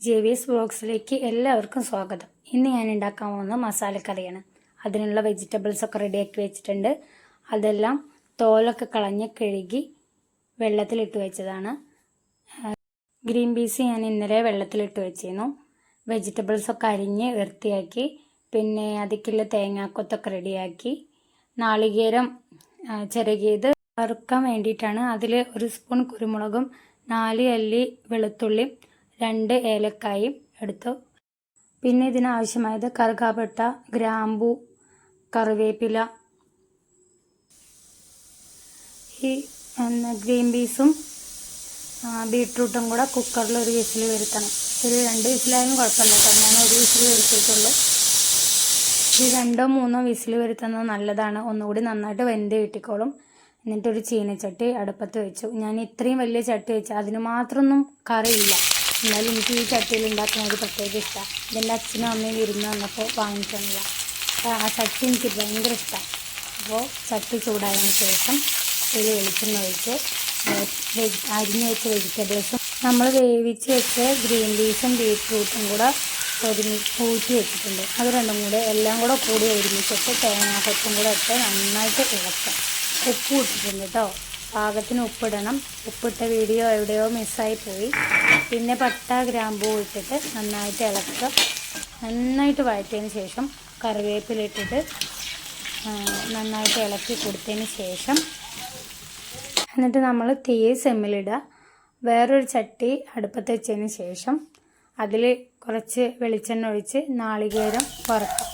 JVS വ്ളോഗ്സിലേക്ക് എല്ലാവർക്കും സ്വാഗതം. ഇന്ന് ഞാൻ ഉണ്ടാക്കാൻ പോകുന്ന മസാലക്കറിയാണ്. അതിനുള്ള വെജിറ്റബിൾസ് ഒക്കെ റെഡിയാക്കി വെച്ചിട്ടുണ്ട്. അതെല്ലാം തോലൊക്കെ കളഞ്ഞ് കഴുകി വെള്ളത്തിലിട്ട് വെച്ചതാണ്. ഗ്രീൻ പീസ് ഞാൻ ഇന്നലെ വെള്ളത്തിലിട്ട് വെച്ചിരുന്നു. വെജിറ്റബിൾസ് ഒക്കെ അരിഞ്ഞ് വൃത്തിയാക്കി, പിന്നെ അതിക്കുള്ള തേങ്ങാക്കൊത്തൊക്കെ റെഡിയാക്കി, നാളികേരം ചിരകിയത് വറുക്കാൻ വേണ്ടിയിട്ടാണ്. അതിൽ 1 സ്പൂൺ കുരുമുളകും 4 അല്ലി വെളുത്തുള്ളിയും 2 ഏലക്കായും എടുത്തു. പിന്നെ ഇതിനാവശ്യമായത് കറുകാപ്പട്ട, ഗ്രാമ്പു, കറിവേപ്പില. ഈ ഗ്രീൻ പീസും ബീട്രൂട്ടും കൂടെ കുക്കറിൽ 1 വിസിൽ വരുത്തണം. ഒരു 2 വിസിലായാലും കുഴപ്പമില്ല കേട്ടോ. ഞാൻ 1 വിസിൽ വരുത്തിയിട്ടുള്ളൂ. ഈ 2ഓ 3ഓ വിസിൽ വരുത്തുന്നത് നല്ലതാണ്. ഒന്നുകൂടി നന്നായിട്ട് വെന്ത് കിട്ടിക്കോളും. എന്നിട്ടൊരു ചീനച്ചട്ടി അടുപ്പത്ത് വെച്ചു. ഞാൻ ഇത്രയും വലിയ ചട്ടി വെച്ചു. അതിന് മാത്രമൊന്നും കറിയില്ല. എന്നാലും എനിക്ക് ഈ ചട്ടിയിൽ ഉണ്ടാക്കുന്ന ഒരു പ്രത്യേക ഇഷ്ടമാണ്. ഇതെൻ്റെ അച്ഛനും അമ്മയും വിരുന്ന് വന്നപ്പോൾ വാങ്ങിച്ചതല്ല. ആ ചട്ടി എനിക്ക് ഭയങ്കര ഇഷ്ടമാണ്. അപ്പോൾ ചട്ടി ചൂടായതിനു ശേഷം ഇതിൽ വെളിച്ചെണ്ണ ഒഴിച്ച് അരിഞ്ഞ് വെച്ച വെജിറ്റബിൾസും നമ്മൾ വേവിച്ച് വെച്ച ഗ്രീൻ പീസും ബീറ്റ്റൂട്ടും കൂടെ ഊറ്റി വെച്ചിട്ടുണ്ട്. അത് രണ്ടും കൂടെ എല്ലാം കൂടെ കൂടി ഒരുമിച്ചിട്ട് തേങ്ങാക്കൊത്തും കൂടെ ഇട്ട് നന്നായിട്ട് ഇളക്കാം. ഉപ്പ് ഇട്ടിട്ടുണ്ട് കേട്ടോ. പാകത്തിന് ഉപ്പിടണം. ഉപ്പിട്ട വീഡിയോ എവിടെയോ മിസ്സായി പോയി. പിന്നെ പട്ട ഗ്രാമ്പൂ ഇട്ടിട്ട് നന്നായിട്ട് ഇളക്കുക. നന്നായിട്ട് വഴറ്റിയതിന് ശേഷം കറിവേപ്പിലിട്ടിട്ട് നന്നായിട്ട് ഇളക്കി കൊടുത്തതിന് ശേഷം എന്നിട്ട് നമ്മൾ തീ സിമ്മിലിടുക. വേറൊരു ചട്ടി അടുപ്പത്ത് വെച്ചതിന് ശേഷം അതിൽ കുറച്ച് വെളിച്ചെണ്ണ ഒഴിച്ച് നാളികേരം വറുക്കുക.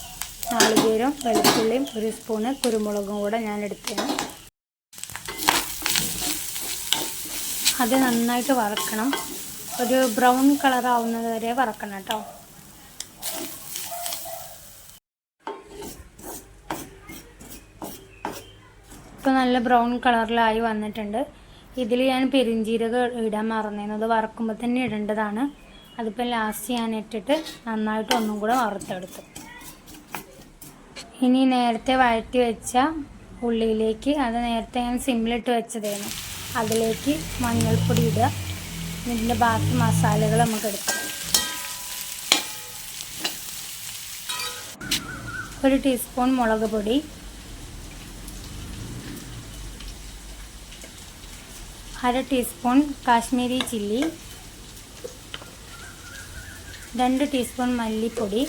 നാളികേരം, വെളുത്തുള്ളിയും 1 സ്പൂണ് കുരുമുളകും കൂടെ ഞാൻ എടുത്തതാണ്. അത് നന്നായിട്ട് വറക്കണം. ഒരു ബ്രൗൺ കളർ ആവുന്നത് വരെ വറക്കണം കേട്ടോ. ഇപ്പോൾ നല്ല ബ്രൗൺ കളറിലായി വന്നിട്ടുണ്ട്. ഇതിൽ ഞാൻ പെരിഞ്ജീരകം ഇടാൻ മറന്നിരുന്നു. അത് വറക്കുമ്പോൾ തന്നെ ഇടേണ്ടതാണ്. അതിപ്പോൾ ലാസ്റ്റ് ഞാൻ ഇട്ടിട്ട് നന്നായിട്ട് ഒന്നും കൂടെ വറുത്തെടുത്തു. ഇനി നേരത്തെ വഴറ്റി വെച്ച ഉള്ളിയിലേക്ക്, അത് നേരത്തെ ഞാൻ സിമ്മിലിട്ട് വെച്ചതായിരുന്നു, അതിലേക്ക് മഞ്ഞൾപ്പൊടി ഇടുക. ഇതിൻ്റെ ബാക്കി മസാലകൾ നമുക്ക് എടുക്കാം. 1 ടീസ്പൂൺ മുളക് പൊടി, 1/2 ടീസ്പൂൺ കാശ്മീരി ചില്ലി, 2 ടീസ്പൂൺ മല്ലിപ്പൊടി,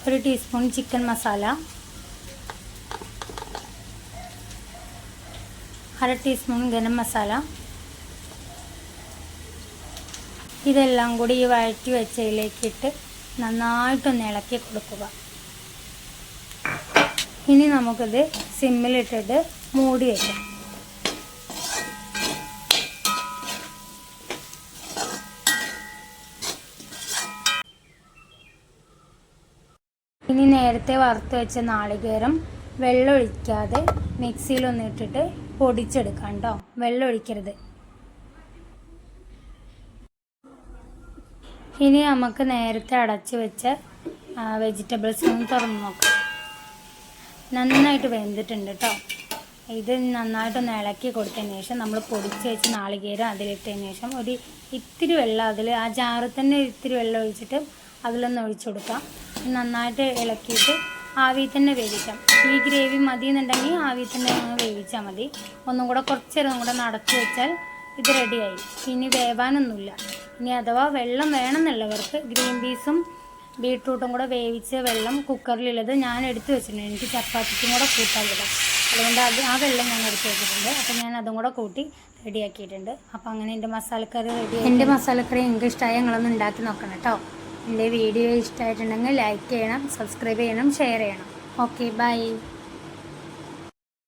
1 teaspoon chicken masala, 1/2 teaspoon garam masala. ഇതെല്ലാം കൂടി ഈ വഴറ്റി വെച്ചതിലേക്കിട്ട് നന്നായിട്ടൊന്ന് ഇളക്കി കൊടുക്കുക. ഇനി നമുക്കിത് സിമ്മിലിട്ടിട്ട് മൂടി വയ്ക്കാം. ഇനി നേരത്തെ വറുത്ത് വെച്ച നാളികേരം വെള്ളം ഒഴിക്കാതെ മിക്സിയിലൊന്ന് ഇട്ടിട്ട് പൊടിച്ചെടുക്കാം കേട്ടോ. വെള്ളം ഒഴിക്കരുത്. ഇനി നമുക്ക് നേരത്തെ അടച്ച് വെച്ച വെജിറ്റബിൾസ് ഒന്ന് തുറന്ന് നോക്കാം. നന്നായിട്ട് വെന്തിട്ടുണ്ട് കേട്ടോ. ഇത് നന്നായിട്ടൊന്ന് ഇളക്കി കൊടുത്തതിന് ശേഷം നമ്മൾ പൊടിച്ച് വെച്ച് നാളികേരം അതിലിട്ടതിന് ശേഷം ഇത്തിരി വെള്ളം അതിൽ ആ ജാറിൽ തന്നെ ഇത്തിരി വെള്ളം ഒഴിച്ചിട്ട് അതിലൊന്ന് ഒഴിച്ചു കൊടുക്കാം. നന്നായിട്ട് ഇളക്കിയിട്ട് ആവി തന്നെ വേവിക്കാം. ഈ ഗ്രേവി മതി എന്നുണ്ടെങ്കിൽ ആവി തന്നെ വേവിച്ചാൽ മതി. ഒന്നും കൂടെ കുറച്ച് നേരം കൂടെ അടച്ചു വെച്ചാൽ ഇത് റെഡിയായി. ഇനി വേവാനൊന്നുമില്ല. ഇനി അഥവാ വെള്ളം വേണമെന്നുള്ളവർക്ക് ഗ്രീൻ പീസും ബീട്രൂട്ടും കൂടെ വേവിച്ച വെള്ളം കുക്കറിലുള്ളത് ഞാൻ എടുത്ത് വെച്ചിട്ടുണ്ട്. എനിക്ക് ചപ്പാത്തിക്കും കൂടെ കൂട്ടാനുള്ളത്, അതുകൊണ്ട് ആ വെള്ളം ഞാൻ എടുത്ത് വെച്ചിട്ടുണ്ട്. അപ്പോൾ ഞാൻ അതും കൂടെ കൂട്ടി റെഡിയാക്കിയിട്ടുണ്ട്. അപ്പോൾ അങ്ങനെ എൻ്റെ മസാലക്കറി റെഡി. എൻ്റെ മസാലക്കറി നിങ്ങൾക്ക് ഇഷ്ടമായി നിങ്ങളൊന്ന് ഉണ്ടാക്കി നോക്കണം കേട്ടോ. എൻ്റെ വീഡിയോ ഇഷ്ടമായിട്ടുണ്ടെങ്കിൽ ലൈക്ക് ചെയ്യണം, സബ്സ്ക്രൈബ് ചെയ്യണം, ഷെയർ ചെയ്യണം. Okay, by.